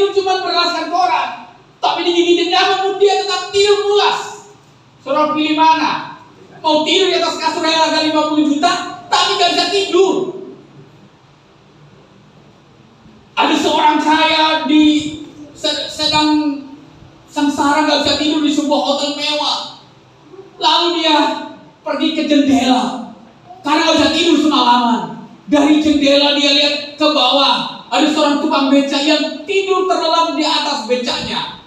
tidur cuma beralaskan koran, tapi digigitin nyamuk pun dia tetap tidur pulas. Saudara pilih mana? Mau tidur di atas kasur yang harga 50 juta, tapi gak bisa tidur. Ada seorang kaya sedang sengsara gak bisa tidur di sebuah hotel mewah. Lalu dia pergi ke jendela karena gak bisa tidur semalaman. Dari jendela dia lihat ke bawah, ada seorang tukang beca yang tidur terlelap di atas becanya.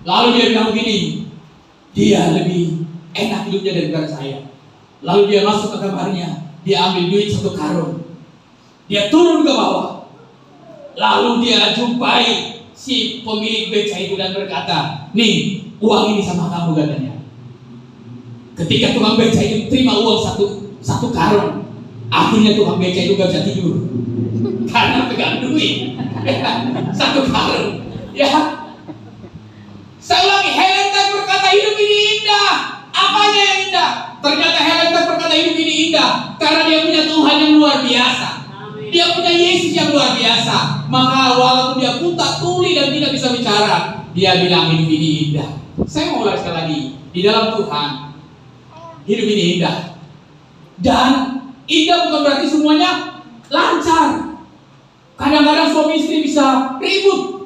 Lalu dia bilang begini, dia lebih enak hidupnya daripada saya. Lalu dia masuk ke kamarnya, dia ambil duit 1 karung, dia turun ke bawah. Lalu dia jumpai si pemilik beca itu dan berkata, nih uang ini sama kamu katanya. Ketika tukang beca itu terima uang satu karung, akhirnya tukang beca itu gak bisa tidur karena pegang duit 1 karung. Ya, saya ulangi, Helen Keller berkata hidup ini indah. Apanya yang indah? Ternyata Helen Keller berkata hidup ini indah karena dia punya Tuhan yang luar biasa. Dia punya Yesus yang luar biasa. Maka walaupun dia buta, tuli dan tidak bisa bicara, dia bilang hidup ini indah. Saya mau ulang sekali lagi, di dalam Tuhan hidup ini indah. Dan indah bukan berarti semuanya lancar. Kadang-kadang suami istri bisa ribut.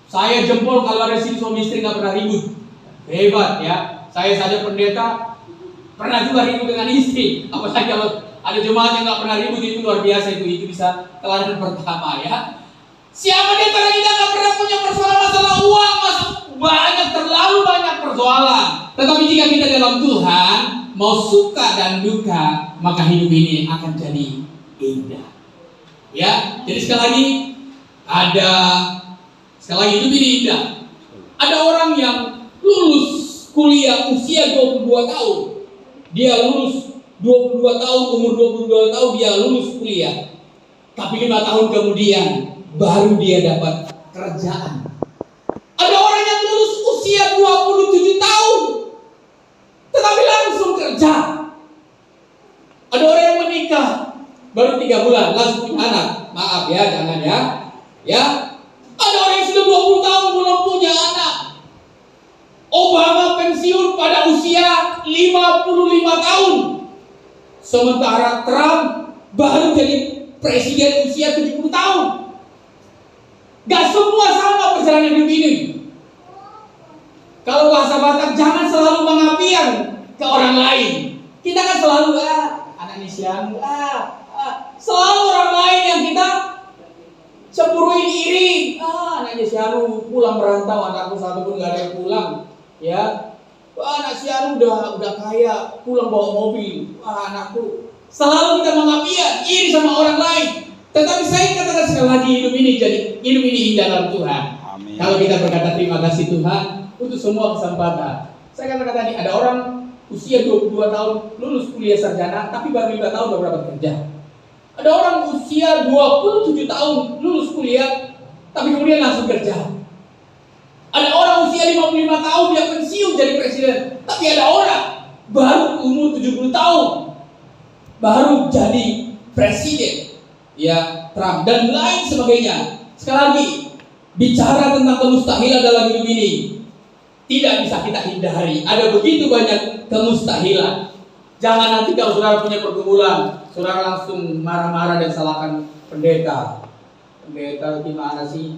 Saya jempol kalau ada sini suami istri nggak pernah ribut. Hebat ya. Saya saja pendeta pernah juga ribut dengan istri. Apalagi kalau ada jemaat yang nggak pernah ribut, itu luar biasa. Itu bisa teladan pertama ya. Siapa di antara kita nggak pernah punya persoalan masalah uang, banyak, terlalu banyak persoalan. Tetapi jika kita dalam Tuhan, mau suka dan duka, maka hidup ini akan jadi indah. Ya, jadi sekali lagi hidup ini indah. Ada orang yang lulus kuliah usia 22 tahun. Dia lulus 22 tahun, umur 22 tahun dia lulus kuliah. Tapi 5 tahun kemudian baru dia dapat kerjaan. Ada orang yang lulus usia 27 tahun tetapi langsung kerja. Ada orang yang menikah baru 3 bulan langsung punya anak. Maaf ya, jangan ya. Ya. Ada orang yang sudah 20 tahun belum punya anak. Obama pensiun pada usia 55 tahun. Sementara Trump baru jadi presiden usia 70 tahun. Gak semua sama perjalanan hidup ini. Kalau bahasa Batak, jangan selalu mengapian ke orang lain. Kita kan selalu anak Nisiamu, selalu orang lain yang kita cemburuin, iri. Anaknya si Anu pulang merantau, anakku satu pun gak ada yang pulang. Ya, anak si Anu udah kaya, pulang bawa mobil. Anakku. Selalu kita mengapian, iri sama orang lain. Tetapi saya katakan sekali lagi, hidup ini indah dalam Tuhan. Amin. Kalau kita berkata terima kasih Tuhan untuk semua kesempatan. Saya katakan tadi, ada orang usia 22 tahun lulus kuliah sarjana, tapi baru 5 tahun baru dapat kerja. Ada orang usia 27 tahun lulus kuliah, tapi kemudian langsung kerja. Ada orang usia 55 tahun dia pensiun jadi presiden, tapi ada orang baru umur 70 tahun baru jadi presiden. Ya, Trump dan lain sebagainya. Sekali lagi, bicara tentang kemustahilan dalam hidup ini tidak bisa kita hindari. Ada begitu banyak kemustahilan. Jangan nanti kalau saudara punya pergumulan, saudara langsung marah-marah dan salahkan pendeta. Pendeta gimana sih?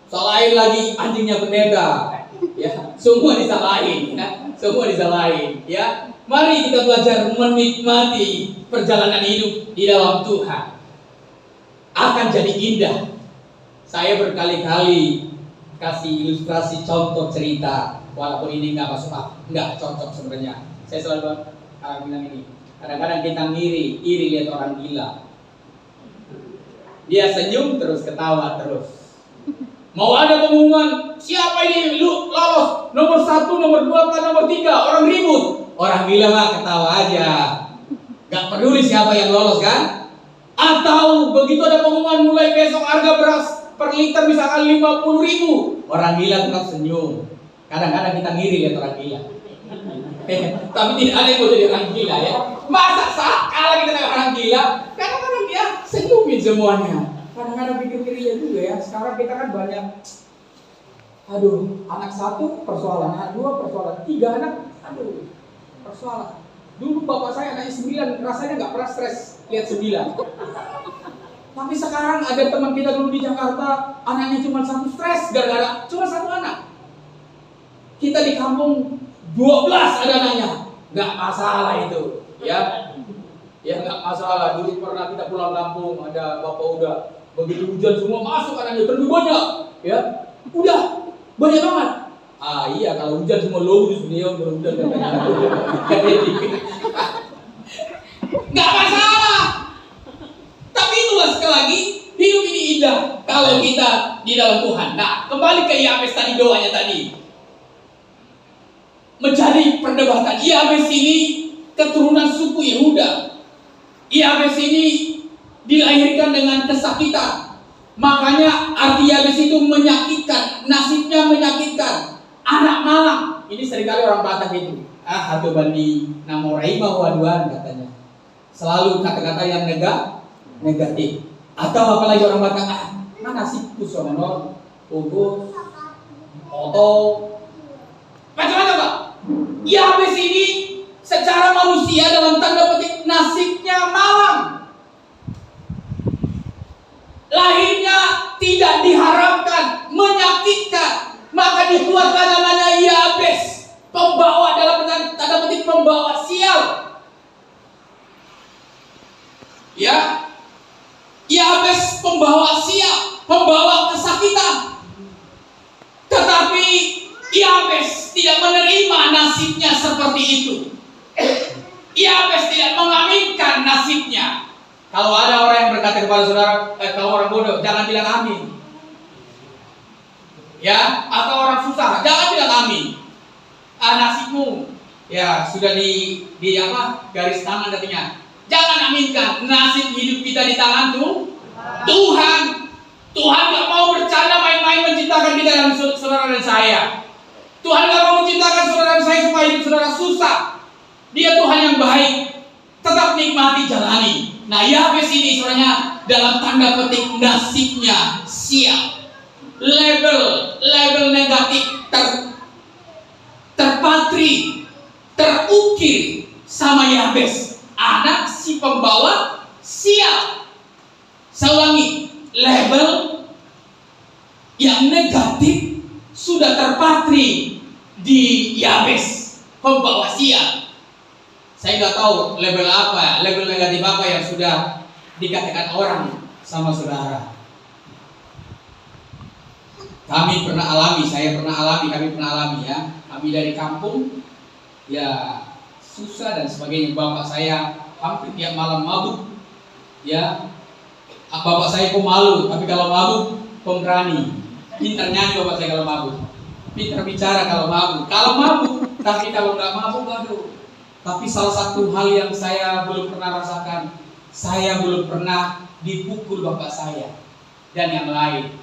Salahin lagi anjingnya pendeta. Ya, semua disalahin. Ya, semua disalahin. Ya, mari kita belajar menikmati perjalanan hidup di dalam Tuhan. Akan jadi indah. Saya berkali-kali kasih ilustrasi contoh cerita, walaupun ini nggak cocok sebenarnya. Saya selalu bilang ini. Kadang-kadang kita iri lihat orang gila. Dia senyum terus, ketawa terus. Mau ada pengumuman, siapa ini lu lolos nomor 1, nomor 2, nomor 3, orang ribut. Orang gila mah ketawa aja, gak peduli siapa yang lolos kan. Atau begitu ada pengumuman mulai besok harga beras per liter misalkan 50.000, orang gila tetap senyum. Kadang-kadang kita ngiri lihat orang gila. Tapi tidak ada yang mau jadi orang gila ya. Masa saat kalah kita lihat orang gila, kadang-kadang dia senyumin semuanya. kadang-kadang pikir-pikirnya juga ya. Sekarang kita kan banyak, anak 1 persoalan, anak 2 persoalan, 3 anak, persoalan. Dulu bapak saya anaknya 9, rasanya nggak pernah stres lihat 9. Tapi sekarang ada teman kita dulu di Jakarta, anaknya cuma 1, stres gara-gara cuma 1 anak. Kita di kampung 12 ada anaknya, nggak masalah itu, ya. Ya nggak masalah. Dulu pernah kita pulang kampung, ada bapak udah begitu hujan semua masuk anaknya terlalu banyak, ya. Udah banyak banget. Iya, kalau hujan semua lulus beliau berhujan nggak masalah. Tapi itulah sekali lagi, hidup ini indah kalau kita di dalam Tuhan. Nah, kembali ke Yabes tadi, doanya tadi menjadi perdebatan. Yabes ini keturunan suku Yehuda. Yabes ini dilahirkan dengan kesakitan. Makanya arti Yabes itu menyakitkan, nasibnya menyakitkan. Anak malang. Ini seringkali orang Batak itu. Hatu bandi namorai bawaduan katanya. Selalu kata-kata yang negatif. Atau apalagi orang Batak, mana sih kusono, ugus, foto, macam-macam Pak. Yabes ini secara manusia dalam tanda petik nasibnya malang. Lahirnya tidak diharapkan, menyakitkan. Maka dikeluarkan namanya Yabes, pembawa dalam tanda petik pembawa sial. Ya, Yabes pembawa sial, pembawa kesakitan. Tetapi Yabes tidak menerima nasibnya seperti itu. Yabes tidak mengaminkan nasibnya. Kalau ada orang yang berkata kepada saudara, kalau orang bodoh, jangan bilang amin. Ya, atau orang susah, jangan bilang amin. Nasibmu, ya sudah di garis tangan katanya. Jangan aminkan, nasib hidup kita di tangan Tuhan. Tuhan gak mau bercanda main-main menciptakan kita dan saudara dan saya. Tuhan gak mau menciptakan saudara dan saya supaya hidup saudara susah. Dia Tuhan yang baik. Tetap nikmati, jalani. Nah, Yabes ini sebenarnya dalam tanda petik nasibnya sial. Label negatif terpatri, terukir sama Yabes, anak si pembawa sial. Saya ulangi, label yang negatif sudah terpatri di Yabes, pembawa sial. Saya nggak tahu label negatif apa yang sudah dikatakan orang sama saudara. Kami pernah alami ya. Kami dari kampung, ya susah dan sebagainya. Bapak saya hampir tiap malam mabuk, ya. Bapak saya pemalu, tapi kalau mabuk pemberani. Pintar nyanyi bapak saya kalau mabuk, pintar bicara kalau mabuk. Tapi kalau nggak mabuk, aduh. Tapi salah satu hal yang saya belum pernah rasakan, saya belum pernah dipukul bapak saya dan yang lain.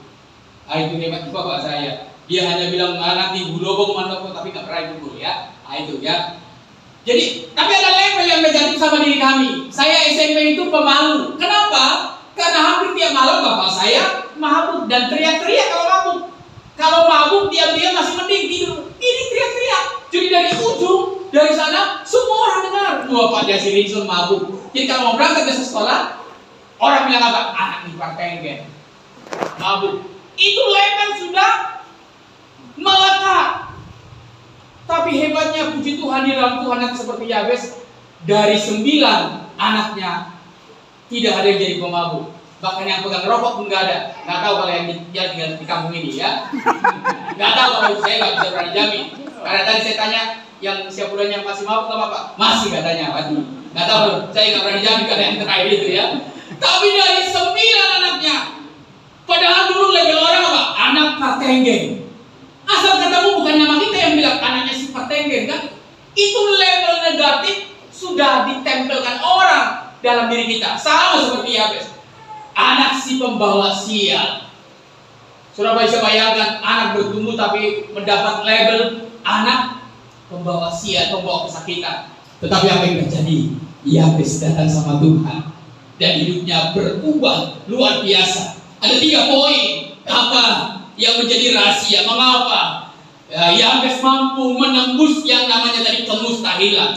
Itu hebat bapak saya. Dia hanya bilang nanti bulobong mandoko, tapi nggak pernah dipukul ya. Itu ya. Jadi, tapi ada label yang negatif sama diri kami. Saya SMP itu pemalu. Kenapa? Karena hampir tiap malam bapak saya mabuk dan teriak-teriak kalau mabuk. Kalau mabuk diam-diam masih mending tidur. Ini teriak-teriak. Jadi dari ujung, dari sana semua orang dengar. Pak Jasi Rinson mabuk. Jadi kalau mau berangkat ke sekolah, orang bilang apa? Anak di Partenggen mabuk. Itu label sudah melekat. Tapi hebatnya puji Tuhan di dalam Tuhan yang seperti Yabes, dari 9 anaknya tidak ada yang jadi pemabuk. Bahkan yang pegang rokok pun nggak ada. Nggak tahu kalau yang tinggal di kampung ini ya. Nggak tahu, kalau saya nggak bisa berani jamin. Karena tadi saya tanya yang siap bulan yang masih mabuk nggak apa-apa? Masih katanya. Nggak tahu, saya nggak berani jamin karena yang terakhir itu ya. Tapi dari 9 anaknya, padahal dulu label orang apa? Anak Partenggen. Asal ketemu bukan nama kita yang bilang anaknya si Partenggen kan? Itu label negatif sudah ditempelkan orang dalam diri kita. Sama seperti Yabes, anak si pembawa sial. Sudah bisa bayangkan anak bertumbuh tapi mendapat label anak pembawa sial, pembawa kesakitan. Tetapi apa yang terjadi? Yabes datang sama Tuhan dan hidupnya berubah luar biasa. Ada 3 poin apa yang menjadi rahasia. Mengapa Yabes mampu menembus yang namanya tadi kemustahilan.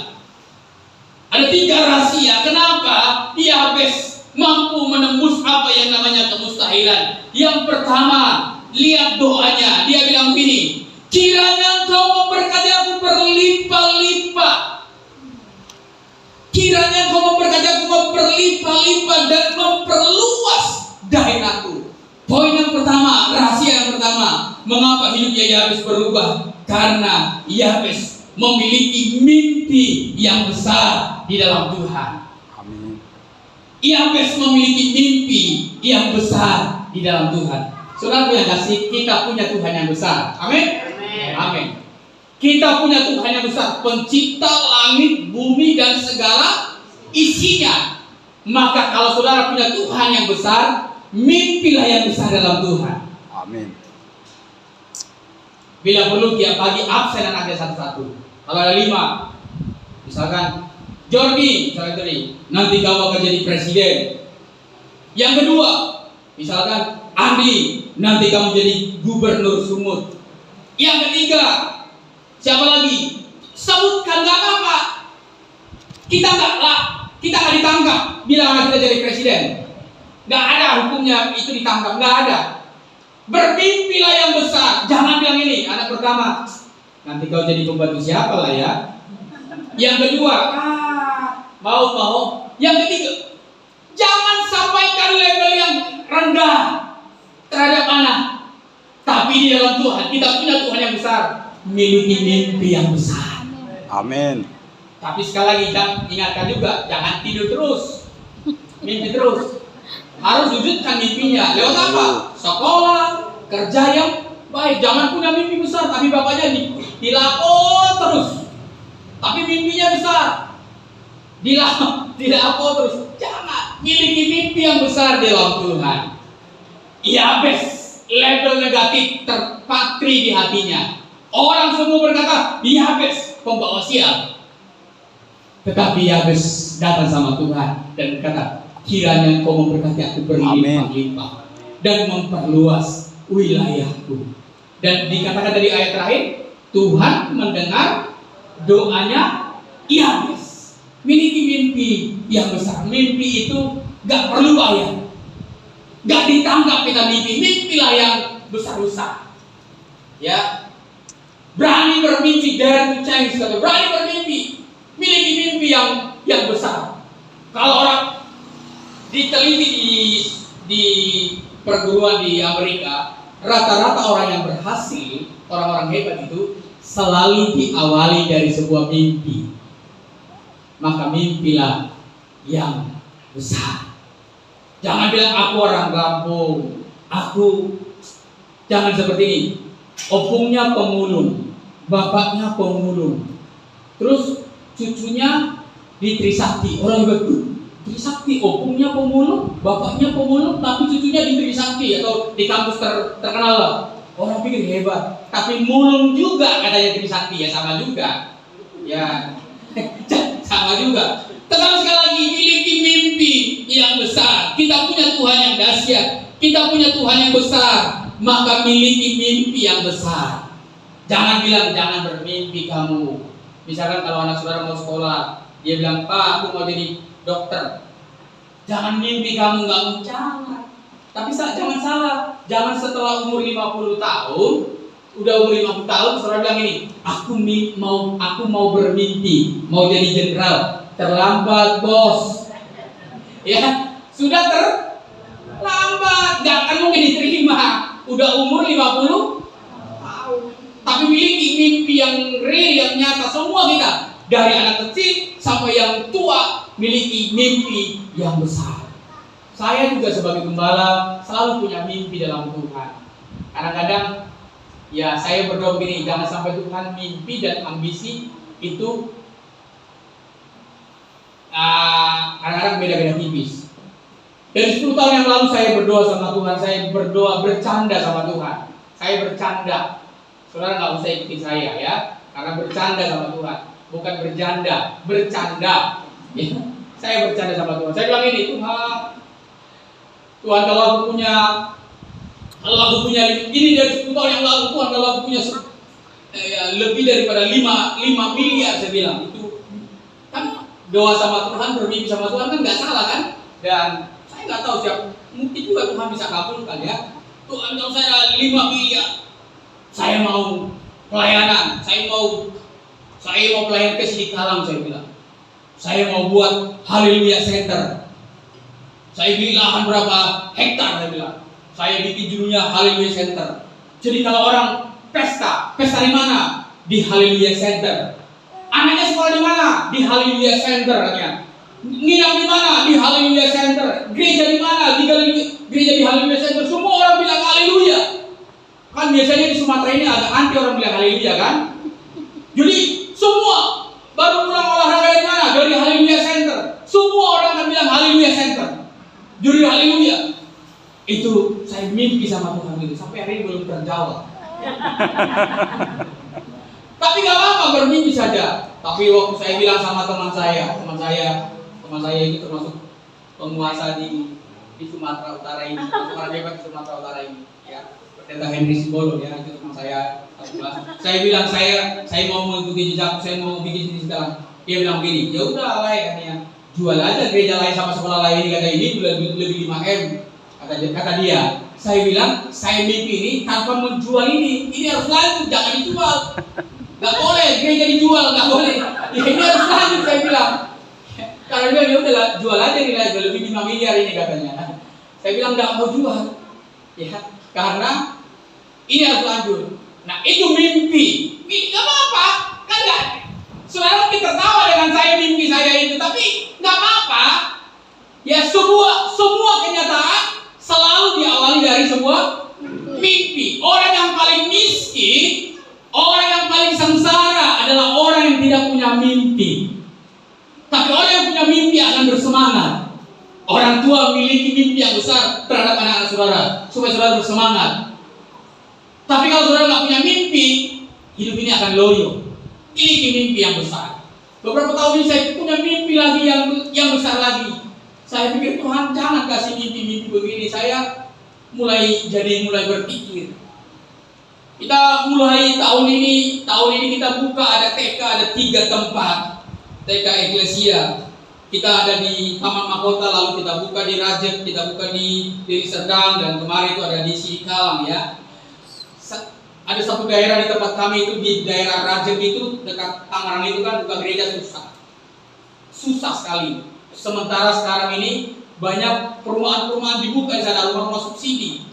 Ada 3 rahasia kenapa Yabes mampu menembus apa yang namanya kemustahilan. Yang pertama, lihat doanya. Dia bilang begini, kiranya Engkau memberkati aku berlimpah-limpah. Kiranya Engkau memberkati aku berlimpah-limpah dan memperluas daerahku. Poin yang pertama, rahasia yang pertama, mengapa hidupnya Yabes berubah? Karena Yabes memiliki mimpi yang besar di dalam Tuhan. Amin. Yabes memiliki mimpi yang besar di dalam Tuhan. Saudara yang kasih, kita punya Tuhan yang besar. Amin. Amin. Kita punya Tuhan yang besar, pencipta langit, bumi dan segala isinya. Maka kalau saudara punya Tuhan yang besar, mimpilah yang besar dalam Tuhan. Amin. Bila perlu tiap pagi absen anaknya satu-satu. Kalau ada 5, misalkan Jordi, misalkan tadi, nanti kamu akan jadi presiden. Yang kedua, misalkan Andi, nanti kamu jadi gubernur Sumut. Yang ketiga, siapa lagi? Sebutkan, gak apa-apa. Kita nggak ditangkap bila anak kita jadi presiden. Nggak ada hukumnya itu ditangkap, nggak ada. Bermimpilah yang besar. Jangan bilang ini, anak pertama, nanti kau jadi pembantu siapa lah ya. Yang kedua, mau. Yang ketiga, jangan sampaikan label yang rendah terhadap anak. Tapi di dalam Tuhan, kita punya Tuhan yang besar, miliki mimpi yang besar. Amin. Tapi sekali lagi, ingatkan juga, jangan tidur terus, mimpi terus. Harus wujudkan mimpinya. Lewat apa? Sekolah, kerja yang baik. Jangan punya mimpi besar, tapi bapaknya dilapor terus. Tapi mimpinya besar, dilapor terus. Jangan. Miliki mimpi yang besar di dalam Tuhan. Yabes, label negatif terpatri di hatinya. Orang semua berkata, Yabes pembawa sial. Tetapi Yabes datang sama Tuhan dan berkata, kiranya Engkau memberkati aku berlimpah-limpah dan memperluas wilayahku. Dan dikatakan dari ayat terakhir, Tuhan mendengar doanya Yabes. Miliki mimpi yang besar. Mimpi itu gak perlu bayar, gak ditangkap kita mimpi. Mimpilah yang besar-besar. Ya, berani bermimpi, dare to change. Berani bermimpi, miliki mimpi yang besar. Kalau orang diteliti di perguruan di Amerika, rata-rata orang yang berhasil, orang-orang hebat itu selalu diawali dari sebuah mimpi. Maka mimpilah yang besar. Jangan bilang aku orang kampung, jangan seperti ini. Opungnya pemulung, bapaknya pemulung, terus cucunya di Trisakti. Orang betul. Trisakti, opungnya pemulung, bapaknya pemulung, tapi cucunya di Trisakti atau di kampus terkenal lah. Orang pikir hebat, tapi mulung juga katanya Trisakti, ya sama juga. Ya, sama juga. Tetapi sekali lagi, miliki mimpi yang besar. Kita punya Tuhan yang dahsyat, kita punya Tuhan yang besar, maka miliki mimpi yang besar. Jangan bilang jangan bermimpi kamu. Misalkan kalau anak saudara mau sekolah, dia bilang, Pak, aku mau jadi dokter. Jangan mimpi kamu nggak jangan. Tapi jangan salah. Jangan setelah umur 50 tahun, udah umur 50 tahun, saudara bilang ini, aku mau bermimpi, mau jadi jenderal. Terlambat, bos. Ya, sudah terlambat, nggak akan mungkin diterima. Udah umur 50 tahun. Tapi miliki mimpi yang real, yang nyata. Semua kita, dari anak kecil sampai yang tua, miliki mimpi yang besar. Saya juga sebagai gembala selalu punya mimpi dalam Tuhan. Kadang-kadang ya saya berdoa begini, jangan sampai Tuhan mimpi dan ambisi itu kadang-kadang beda-beda tipis. Dari 10 tahun yang lalu saya berdoa sama Tuhan, saya berdoa bercanda sama Tuhan. Saya bercanda. Saudara nggak usah ikuti saya ya, karena bercanda sama Tuhan, bukan berjanda, bercanda. Ya. Saya bercanda sama Tuhan. Saya bilang ini, Tuhan, Tuhan kalau aku punya ini dari 10 tahun yang lalu, Tuhan kalau aku punya lebih daripada 5 miliar, saya bilang itu kan doa sama Tuhan, bermimpi sama Tuhan kan nggak salah kan? Dan saya nggak tahu mungkin juga Tuhan bisa kabulkan ya. Tuhan kalau saya ada 5 miliar, saya mau pelayanan, saya mau pelayan ke Sidi Kalang, saya bilang. Saya mau buat Haleluya Center. Saya beli lahan berapa hektar, saya bilang. Saya bikin judulnya Haleluya Center. Jadi kalau orang pesta di mana? Di Haleluya Center. Anaknya sekolah di mana? Di Haleluya Center katanya. Nginap di mana? Di Haleluya Center. Gereja di mana? Gereja di Haleluya Center. Semua orang bilang Haleluya. Kan biasanya di Sumatera ini agak anti orang bilang Haleluya kan? Jadi semua baru pulang olahraga dari mana? Dari Haleluya Center. Semua orang akan bilang Haleluya Center. Jadi Haleluya. Itu saya mimpi sama Tuhan itu sampai hari ini belum terjawab. Tapi gak apa-apa, bermimpi saja. Tapi waktu saya bilang sama teman saya itu termasuk penguasa di Sumatera Utara ini, orang hebat di Sumatera Utara ini, ya. Pendeta Henry Simbolo, ya, itu teman saya. Saya bilang saya mau mengikuti jejak, saya mau bikin ini sekarang. Dia bilang begini, ya udah lah katanya, jual aja gereja lain sama sekolah lain, kata ini lebih 5M, kata dia. Saya bilang, saya mimpi ini tanpa menjual ini harus lanjut, jangan dijual. Gak boleh, gereja dijual, gak boleh. Ya, ini harus lanjut, saya bilang. Karena dia bilang, udah jual aja nih, lebih 5 miliar ini katanya. Saya bilang, gak mau jual. Ya, karena ini harus lanjut. Nah, itu mimpi. Gak apa-apa, kan gak. Saudara kita tertawa dengan saya mimpi saya itu, tapi gak apa-apa. Ya, semua kenyataan selalu diawali dari sebuah mimpi. Orang yang paling miskin, orang yang paling sengsara adalah orang yang tidak punya mimpi. Tapi orang yang punya mimpi akan bersemangat. Orang tua memiliki mimpi yang besar terhadap anak-anak saudara, supaya saudara bersemangat. Tapi kalau saudara nggak punya mimpi, hidup ini akan loyo. Ini mimpi yang besar. Beberapa tahun ini saya punya mimpi lagi yang besar lagi. Saya pikir Tuhan jangan kasih mimpi-mimpi begini. Saya mulai berpikir. Kita mulai tahun ini kita buka ada TK, ada 3 tempat TK Eklesia. Kita ada di Taman Mahkota, lalu kita buka di Rajek, kita buka di Deli Serdang, dan kemarin itu ada di Sikalang ya. Ada satu daerah di tempat kami itu di daerah Rajek itu dekat Tangerang itu kan buka gereja susah sekali. Sementara sekarang ini banyak perumahan-perumahan dibuka di sana, rumah-rumah subsidi.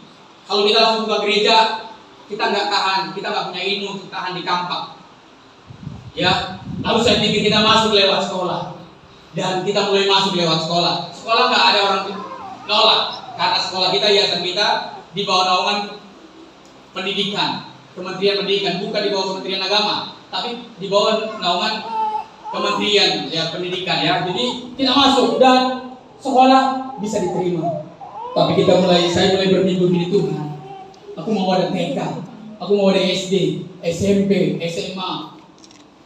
Kalau kita langsung buka gereja, kita nggak tahan, kita nggak punya ilmu untuk tahan di kampak. Ya, lalu saya pikir kita masuk lewat sekolah, dan kita mulai masuk lewat sekolah. Sekolah nggak ada orang nolak, karena sekolah kita, yayasan kita di bawah naungan pendidikan, Kementerian Pendidikan, bukan di bawah Kementerian Agama, tapi di bawah naungan Kementerian Pendidikan ya. Jadi kita masuk dan sekolah bisa diterima. Tapi saya mulai berminggu di Tuhan. Aku mau ada TK, aku mau ada SD, SMP, SMA.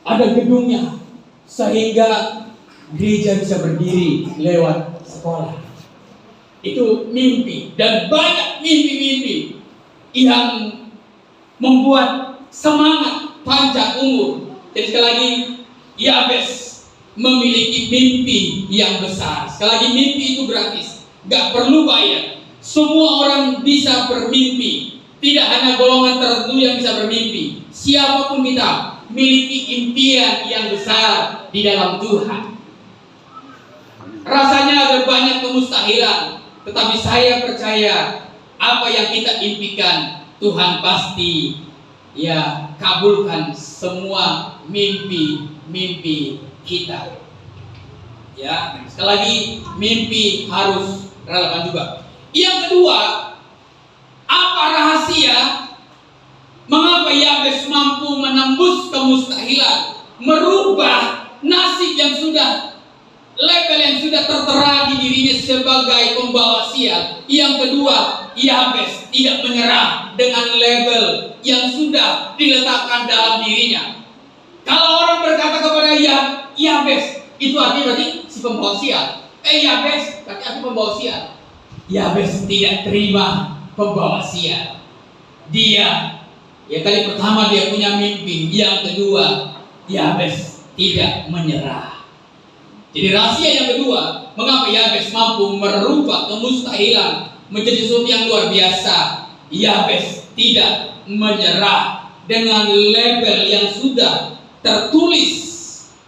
Ada gedungnya sehingga gereja bisa berdiri lewat sekolah. Itu mimpi, dan banyak mimpi-mimpi yang membuat semangat panjang umur. Jadi sekali lagi, Yabes memiliki mimpi yang besar. Sekali lagi, mimpi itu gratis, gak perlu bayar. Semua orang bisa bermimpi. Tidak hanya golongan tertentu yang bisa bermimpi. Siapapun kita miliki impian yang besar di dalam Tuhan. Rasanya ada banyak kemustahilan, tetapi saya percaya apa yang kita impikan, Tuhan pasti kabulkan semua mimpi kita. Ya, sekali lagi, mimpi harus relevan juga. Yang kedua, apa rahasia mengapa Yabes mampu menembus kemustahilan, merubah nasib yang sudah, label yang sudah tertera di dirinya sebagai pembawa sial. Yang kedua, Yabes tidak menyerah dengan label yang sudah diletakkan dalam dirinya. Kalau orang berkata kepada Yabes, itu artinya berarti si pembawa sial. Yabes, berarti aku pembawa sial. Yabes tidak terima pembawa sial. Dia, ya kali pertama dia punya mimpi, yang kedua Yabes tidak menyerah. Jadi rahasia yang kedua, mengapa Yabes mampu merubah kemustahilan menjadi sesuatu yang luar biasa. Yabes tidak menyerah dengan label yang sudah tertulis,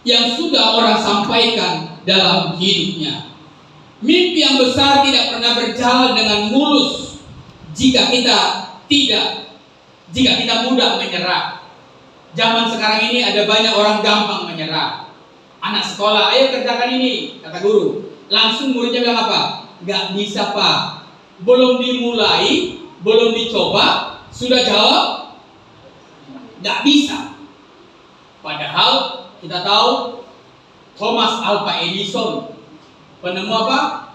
yang sudah orang sampaikan dalam hidupnya. Mimpi yang besar tidak pernah berjalan dengan mulus jika kita mudah menyerah. Zaman sekarang ini ada banyak orang gampang menyerah. Anak sekolah, ayo kerjakan ini, kata guru. Langsung muridnya bilang apa? Gak bisa pak. Belum dimulai, belum dicoba, sudah jawab gak bisa. Padahal kita tahu Thomas Alva Edison, penemu apa?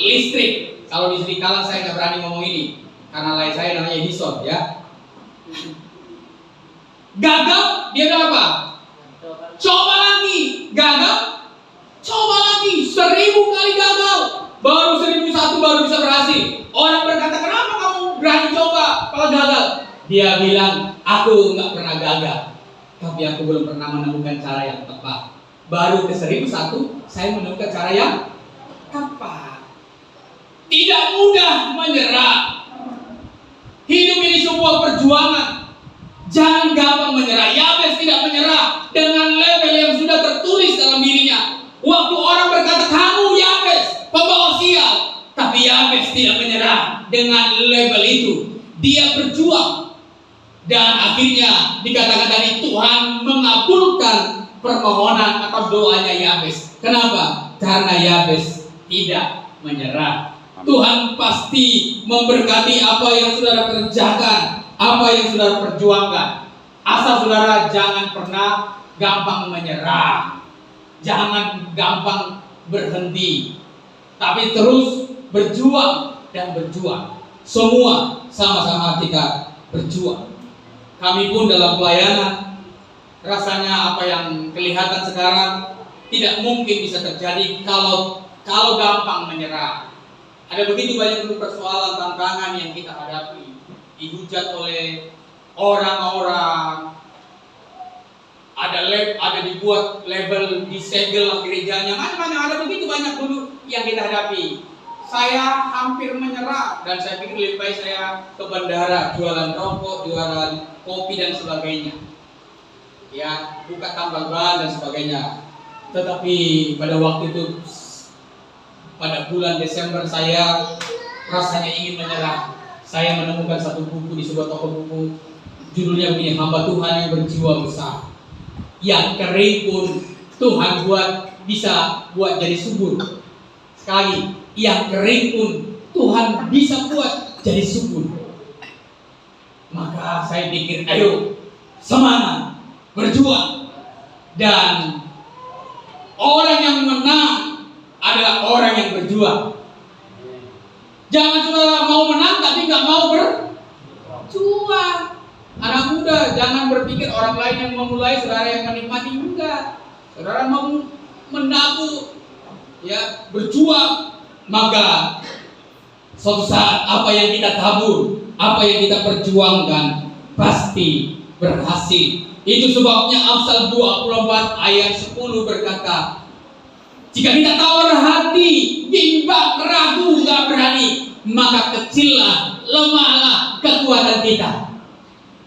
Listrik. Kalau di Sri Kalang saya nggak berani ngomong ini karena lain saya namanya Edison, ya. Gagal, dia bilang apa? Coba lagi, gagal, coba lagi, 1000 kali gagal, baru 1001 baru bisa berhasil. Orang berkata, kenapa kamu berani coba kalau gagal? Dia bilang, aku nggak pernah gagal, tapi aku belum pernah menemukan cara yang tepat. Baru ke 1001 saya menemukan cara yang tepat. Tidak mudah menyerah. Hidup ini sebuah perjuangan. Jangan gampang menyerah. Yabes tidak menyerah dengan label yang sudah tertulis dalam dirinya. Waktu orang berkata kamu Yabes, pembawa sial, tapi Yabes tidak menyerah dengan label itu. Dia berjuang dan akhirnya dikatakan tadi Tuhan mengabulkan permohonan atau doanya Yabes. Kenapa? Karena Yabes tidak menyerah. Tuhan pasti memberkati apa yang saudara kerjakan, apa yang saudara perjuangkan. Asal saudara jangan pernah gampang menyerah, jangan gampang berhenti, tapi terus berjuang dan berjuang. Semua sama-sama kita berjuang. Kami pun dalam pelayanan, rasanya apa yang kelihatan sekarang tidak mungkin bisa terjadi kalau gampang menyerah. Ada begitu banyak persoalan, tantangan yang kita hadapi, dihujat oleh orang-orang, ada dibuat label, disegel gerejanya, macam-macam. Ada begitu banyak dulu yang kita hadapi. Saya hampir menyerah dan saya pikir lebih baik saya ke bandara, jualan rokok, jualan kopi dan sebagainya, ya, buka tambal ban dan sebagainya. Tetapi pada waktu itu, pada bulan Desember, saya rasanya ingin menyerah. Saya menemukan satu buku di sebuah toko buku, judulnya begini, Hamba Tuhan yang berjiwa besar. Yang kering pun Tuhan bisa buat jadi subur. Sekali, yang kering pun Tuhan bisa buat jadi subur. Maka saya pikir, ayo semangat, berjuang. Dan orang yang menang adalah orang yang berjuang. Jangan saudara mau menang tapi nggak mau berjuang. Anak muda, jangan berpikir orang lain yang memulai, saudara yang menikmati. Enggak. Saudara mau menabur, ya, berjuang, maka suatu saat apa yang kita tabur, apa yang kita perjuangkan pasti berhasil. Itu sebabnya Amsal 24 ayat 10 berkata, jika kita tawar hati, bimbang, ragu, gak berani, maka kecillah, lemahlah kekuatan kita.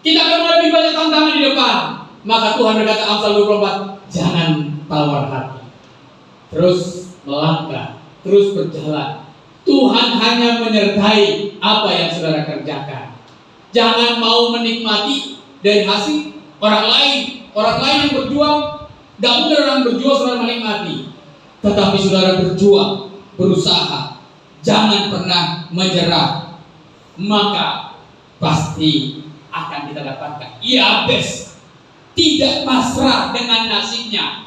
Kita akan lebih banyak tantangan di depan. Maka Tuhan berkata Amsal 24, jangan tawar hati. Terus melangkah, terus berjalan. Tuhan hanya menyertai apa yang saudara kerjakan. Jangan mau menikmati dari hasil orang lain. Orang lain yang berjuang, gak mungkin orang berjuang saudara menikmati. Tetapi saudara berjuang, berusaha, jangan pernah menyerah, maka pasti akan kita dapatkan. Yabes tidak pasrah dengan nasibnya.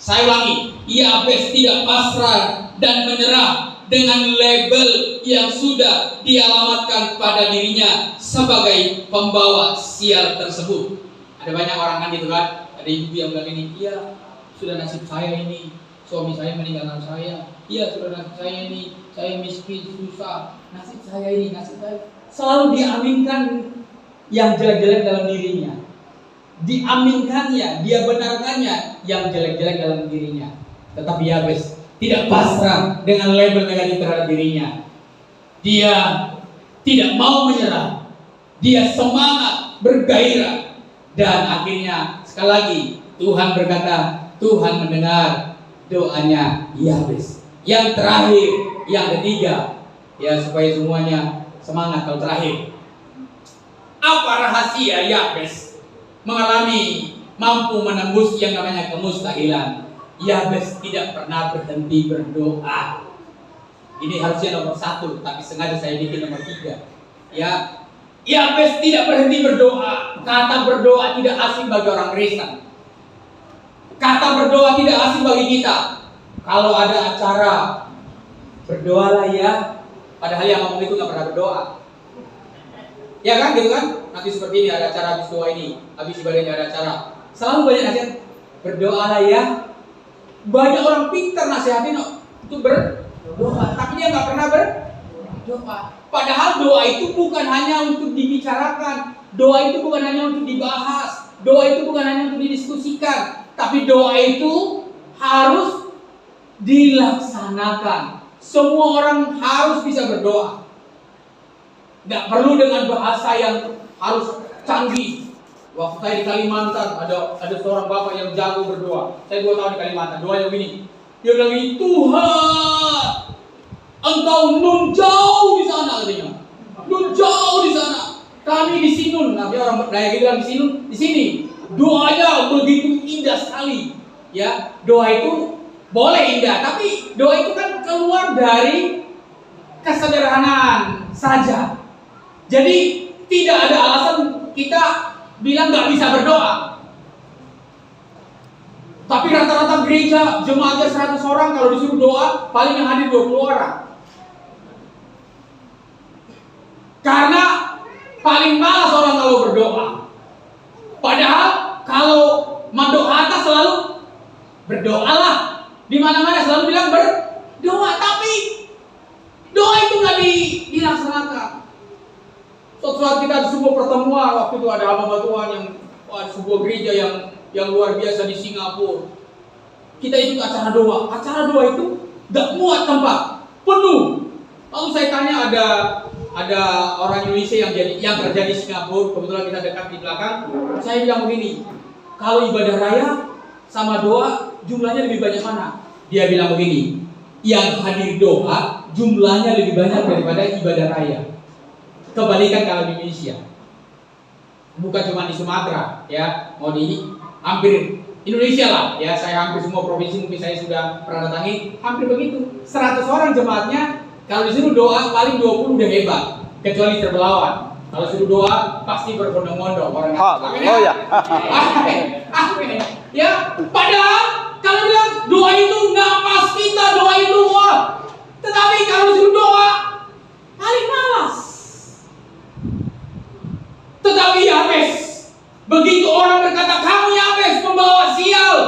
Saya ulangi, Yabes tidak pasrah dan menyerah dengan label yang sudah dialamatkan pada dirinya sebagai pembawa sial tersebut. Ada banyak orang kan gitu kan, ada ibu yang bilang ini, iya sudah nasib saya ini, suami saya meninggalkan saya, iya saudara saya ini, saya miskin, susah, nasib saya ini, nasib saya. Selalu diaminkan yang jelek-jelek dalam dirinya. Diaminkannya, dia benarkannya yang jelek-jelek dalam dirinya. Tetapi Yabes tidak pasrah dengan label negatif terhadap dirinya. Dia tidak mau menyerah. Dia semangat, bergairah. Dan akhirnya sekali lagi Tuhan berkata, Tuhan mendengar doanya Yabes. Yang terakhir, yang ketiga, ya supaya semuanya semangat kalau terakhir. Apa rahasia Yabes mengalami mampu menembus yang namanya kemustahilan? Yabes tidak pernah berhenti berdoa. Ini harusnya nomor 1, tapi sengaja saya bikin nomor 3. Ya, Yabes tidak berhenti berdoa. Kata berdoa tidak asing bagi orang Kristen. Kata berdoa tidak asing bagi kita. Kalau ada acara, berdoalah ya. Padahal yang ngomong itu nggak pernah berdoa. Ya kan, gitu kan? Nanti seperti ini ada acara habis doa ini, habis ibadah ini ada acara. Selalu banyak nasihat, berdoalah ya. Banyak orang pintar nasihatin untuk berdoa, tapi dia nggak pernah berdoa. Padahal doa itu bukan hanya untuk dibicarakan, doa itu bukan hanya untuk dibahas, doa itu bukan hanya untuk didiskusikan, tapi doa itu harus dilaksanakan. Semua orang harus bisa berdoa. Nggak perlu dengan bahasa yang harus canggih. Waktu saya di Kalimantan ada seorang bapak yang jago berdoa. Saya 2 tahun di Kalimantan. Doa yang begini. Dia bilang ini, Tuhan, Engkau nun jauh di sana katanya. Nun jauh di sana. Kami di sini. Nanti orang Dayak bilang di sini. Doanya begitu indah sekali. Ya, doa itu boleh indah, tapi doa itu kan keluar dari kesederhanaan saja. Jadi tidak ada alasan kita bilang nggak bisa berdoa. Tapi rata-rata gereja jemaatnya 100 orang, kalau disuruh doa paling yang hadir 20 orang. Karena paling malas orang kalau berdoa. Padahal kalau mendoakan selalu berdoalah. Di mana-mana selalu bilang berdoa, tapi doa itu nggak dilaksanakan. Suatu saat kita di sebuah pertemuan, waktu itu ada hamba Tuhan yang sebuah gereja yang luar biasa di Singapura. Kita ikut acara doa. Acara doa itu gak muat tempat, penuh. Lalu saya tanya ada orang Indonesia yang kerja di Singapura, kebetulan kita dekat di belakang. Saya bilang begini, kalau ibadah raya sama doa jumlahnya lebih banyak mana? Dia bilang begini, yang hadir doa jumlahnya lebih banyak daripada ibadah raya. Kebalikan kalau di Indonesia, bukan cuma di Sumatera, ya, mau di hampir Indonesia lah, ya, saya hampir semua provinsi mungkin saya sudah pernah datangi, hampir begitu. 100 orang jemaatnya, kalau disuruh doa paling 20 udah hebat, kecuali terbelawan. Kalau suruh doa pasti berbondong-bondong orang. Oh ya. Ya, padahal kalau bilang doa itu nggak pas kita, doa itu wah. Tetapi kalau disuruh doa paling malas. Tetapi Yabes, begitu orang berkata kamu Yabes membawa sial,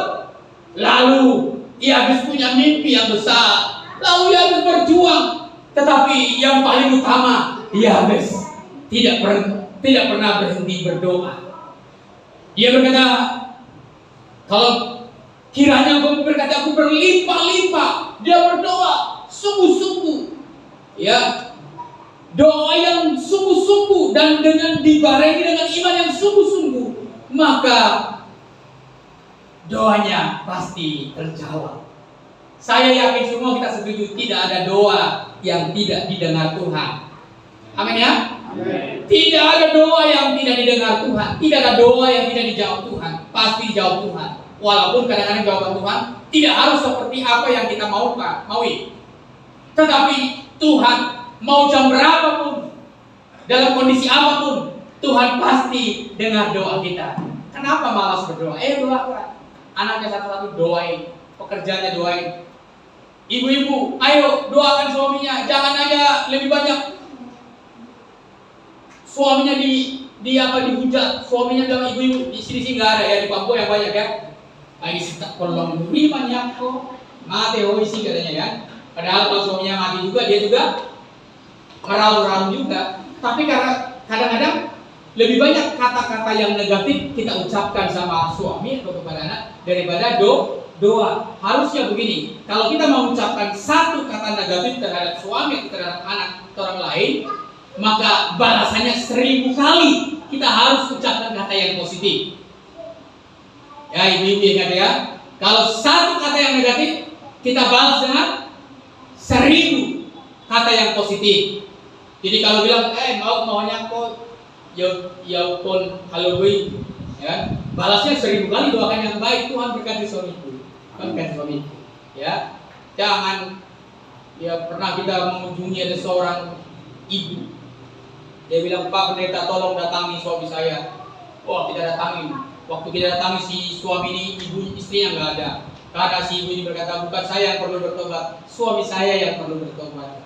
lalu Yabes punya mimpi yang besar, lalu Yabes berjuang. Tetapi yang paling utama, Yabes tidak pernah berhenti berdoa. Dia berkata, kalau kiranya aku berkata aku berlimpah-limpah, dia berdoa sungguh-sungguh, ya. Doa yang sungguh-sungguh dan dengan dibarengi dengan iman yang sungguh-sungguh, maka doanya pasti terjawab. Saya yakin semua kita setuju tidak ada doa yang tidak didengar Tuhan. Amin ya? Amin. Tidak ada doa yang tidak didengar Tuhan. Tidak ada doa yang tidak dijawab Tuhan. Pasti dijawab Tuhan. Walaupun kadang-kadang jawaban Tuhan tidak harus seperti apa yang kita maui. Tetapi Tuhan mau jam berapapun, dalam kondisi apapun, Tuhan pasti dengar doa kita. Kenapa malas berdoa? Doakan. Anaknya satu-satu doain, pekerjaannya doain. Ibu-ibu, ayo doakan suaminya, jangan aja lebih banyak suaminya dihujat, suaminya bilang ibu-ibu di sini nggak ada ya, di Papua yang banyak ya. Ini tak kolong lima nyako, mati hoisi katanya kan. Padahal kalau suaminya mati juga, dia juga meraung-raung juga. Tapi karena kadang-kadang lebih banyak kata-kata yang negatif kita ucapkan sama suami atau kepada anak daripada doa. Harusnya begini, kalau kita mau ucapkan satu kata negatif terhadap suami atau terhadap anak atau orang lain, maka balasannya 1000 kali kita harus ucapkan kata yang positif. Ya, ibu-ibu ingat ya, kalau satu kata yang negatif kita balas dengan 1000 kata yang positif. Jadi kalau bilang, maunya kok ya pun halo gue, ya, balasnya 1000 kali, doakan yang baik, Tuhan berkati suamiku, berkati suamiku, ya. Jangan, ya pernah kita mengunjungi ada seorang ibu, dia bilang, Pak Pendeta tolong datangi suami saya. Oh, kita datangi. Waktu kita datangi si suami ini, ibu istrinya nggak ada. Karena si ibu ini berkata, bukan saya yang perlu bertobat, suami saya yang perlu bertobat.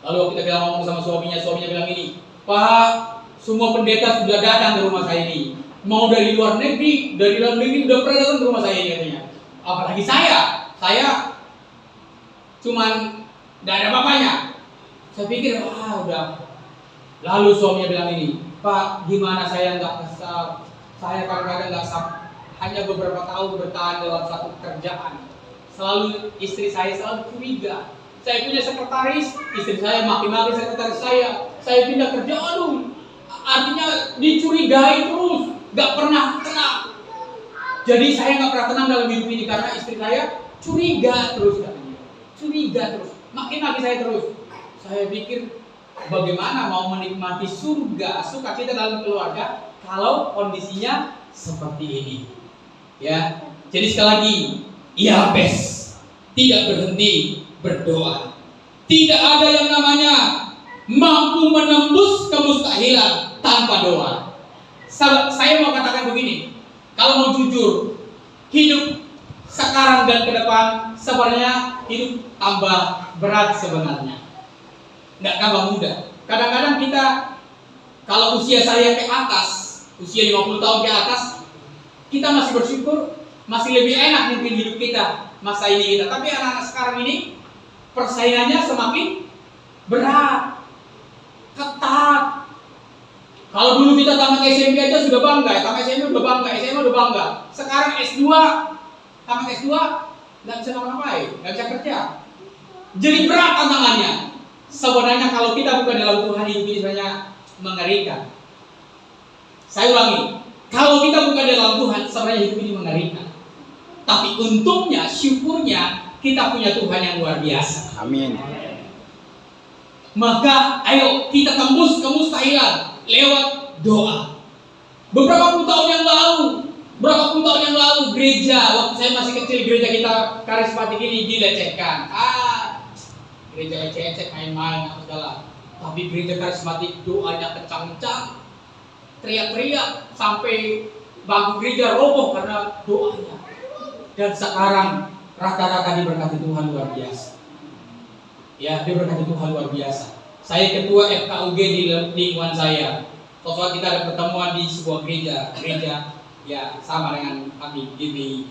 Lalu kita bilang ngomong sama suaminya bilang ini, Pak, semua pendeta sudah datang ke rumah saya ini. Mau dari luar negeri, dari dalam negeri sudah pernah datang ke rumah saya ini katanya. Apalagi saya cuman tidak ada bapaknya. Saya pikir, udah. Lalu suaminya bilang ini, Pak, gimana saya nggak kesal? Saya kadang-kadang nggak hanya beberapa tahun bertahan dalam satu pekerjaan. Selalu istri saya selalu curiga. Saya punya sekretaris, istri saya maki-maki sekretaris saya. Saya pindah kerja, artinya dicurigai terus, nggak pernah tenang. Jadi saya nggak pernah tenang dalam hidup ini karena istri saya curiga terus katanya, curiga terus, maki-maki saya terus. Saya pikir bagaimana mau menikmati surga, sukacita dalam keluarga kalau kondisinya seperti ini, ya. Jadi sekali lagi, Yabes tidak berhenti berdoa. Tidak ada yang namanya mampu menembus kemustahilan tanpa doa. Saya mau katakan begini, kalau mau jujur, hidup sekarang dan ke depan sebenarnya hidup tambah berat sebenarnya, nggak tambah mudah. Kadang-kadang kita, kalau usia saya ke atas, usia 50 tahun ke atas, kita masih bersyukur, masih lebih enak mungkin hidup kita masa ini kita. Tapi anak-anak sekarang ini persaingannya semakin berat, ketat. Kalau dulu kita tamat SMP aja sudah bangga, tamat SMP udah bangga, SMA udah bangga. Sekarang S2, tamat S2 nggak bisa ngapa-ngapain, nggak bisa kerja. Jadi berat tantangannya. Sebenarnya kalau kita bukan dalam Tuhan, hidup ini sebenarnya mengerikan. Saya ulangi, kalau kita bukan dalam Tuhan, sebenarnya hidup ini mengerikan. Tapi untungnya, syukurnya, kita punya Tuhan yang luar biasa. Amin. Maka ayo kita tembus kemustahilan lewat doa. Berapa puluh tahun yang lalu gereja, waktu saya masih kecil, gereja kita karismatik ini dilecehkan. Gereja ecek-ecek, main-main apa segala. Tapi gereja karismatik doanya kencang-kencang, teriak-teriak sampai bangku gereja roboh karena doanya. Dan sekarang rata-rata diberkati Tuhan luar biasa. Ya, diberkati Tuhan luar biasa. Saya ketua FKUG di lingkungan saya. Suatu kita ada pertemuan di sebuah gereja ya sama dengan kami GBI.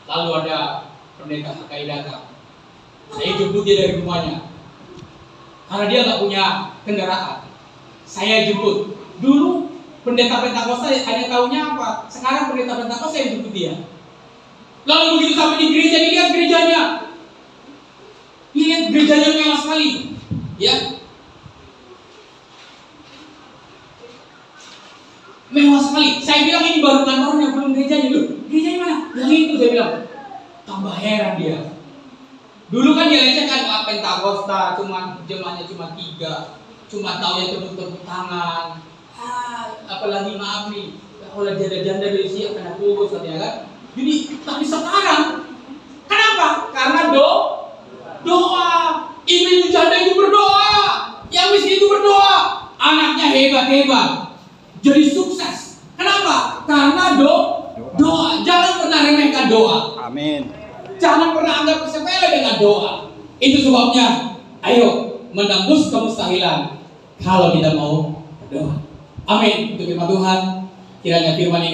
Lalu ada pendeta HKI datang. Saya jemput dia dari rumahnya. Karena dia nggak punya kendaraan. Saya jemput. Dulu pendeta Pentakosta hanya tahunya apa? Sekarang pendeta Pentakosta saya jemput dia. Lalu begitu sampai di gereja, dilihat gerejanya. Lihat gerejanya mewah sekali. Ya. Mewah sekali. Saya bilang ini baru kantornya, belum gerejanya. Loh, gerejanya mana? Yang itu saya bilang. Tambah heran dia. Dulu kan dia lecehkan Pentakosta, jemaahnya cuma 3, cuma tahu yang tepuk-tepuk tangan. Apalagi maaf nih, kalau janda-janda dari siap kena kubus katanya kan. Jadi, tapi sekarang kenapa? Karena doa. Ibu janda itu berdoa, yang miskin itu berdoa, anaknya hebat-hebat, jadi sukses. Kenapa? Karena doa. Jangan pernah remehkan doa. Amin. Jangan pernah anggap sepele dengan doa. Itu sebabnya, ayo menembus kemustahilan kalau kita mau berdoa. Amin. Untuk firman Tuhan, kiranya firman ini